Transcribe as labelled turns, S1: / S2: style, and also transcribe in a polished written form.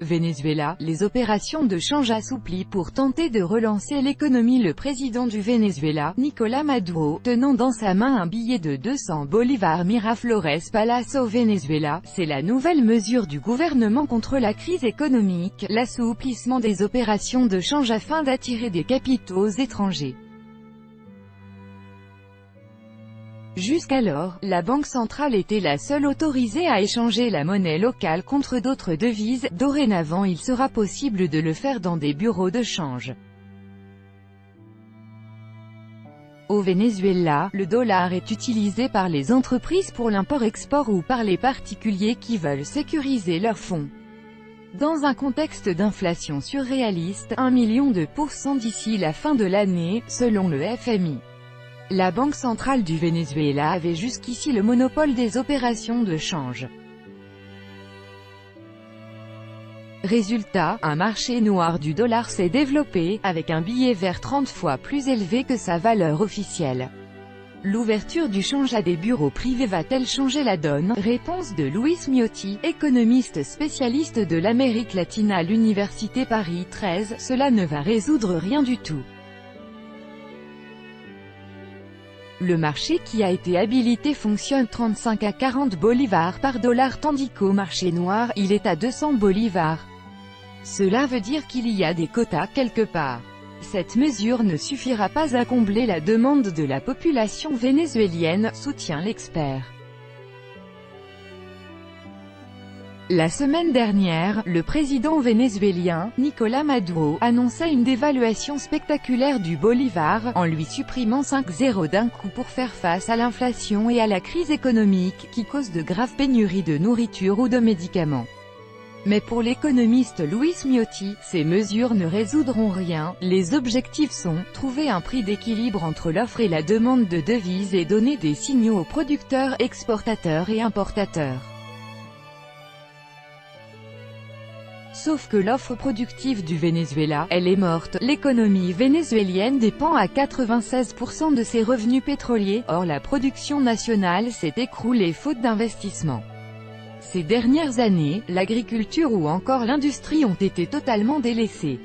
S1: Venezuela, les opérations de change assouplies pour tenter de relancer l'économie. Le président du Venezuela, Nicolás Maduro, tenant dans sa main un billet de 200 bolivars Miraflores Palace au Venezuela, c'est la nouvelle mesure du gouvernement contre la crise économique, l'assouplissement des opérations de change afin d'attirer des capitaux étrangers. Jusqu'alors, la Banque centrale était la seule autorisée à échanger la monnaie locale contre d'autres devises. Dorénavant, il sera possible de le faire dans des bureaux de change. Au Venezuela, le dollar est utilisé par les entreprises pour l'import-export ou par les particuliers qui veulent sécuriser leurs fonds. Dans un contexte d'inflation surréaliste, 1 million de % d'ici la fin de l'année, selon le FMI. La Banque centrale du Venezuela avait jusqu'ici le monopole des opérations de change. Résultat, un marché noir du dollar s'est développé, avec un billet vert 30 fois plus élevé que sa valeur officielle. L'ouverture du change à des bureaux privés va-t-elle changer la donne? Réponse de Luis Miotti, économiste spécialiste de l'Amérique latine à l'Université Paris 13, cela ne va résoudre rien du tout. Le marché qui a été habilité fonctionne 35 à 40 bolivars par dollar tandis qu'au marché noir, il est à 200 bolivars. Cela veut dire qu'il y a des quotas quelque part. Cette mesure ne suffira pas à combler la demande de la population vénézuélienne, soutient l'expert. La semaine dernière, le président vénézuélien, Nicolás Maduro, annonçait une dévaluation spectaculaire du bolivar, en lui supprimant 5 d'un coup pour faire face à l'inflation et à la crise économique, qui cause de graves pénuries de nourriture ou de médicaments. Mais pour l'économiste Luis Miotti, ces mesures ne résoudront rien. Les objectifs sont, trouver un prix d'équilibre entre l'offre et la demande de devises et donner des signaux aux producteurs, exportateurs et importateurs. Sauf que l'offre productive du Venezuela, elle est morte. L'économie vénézuélienne dépend à 96% de ses revenus pétroliers, or la production nationale s'est écroulée faute d'investissement. Ces dernières années, l'agriculture ou encore l'industrie ont été totalement délaissées.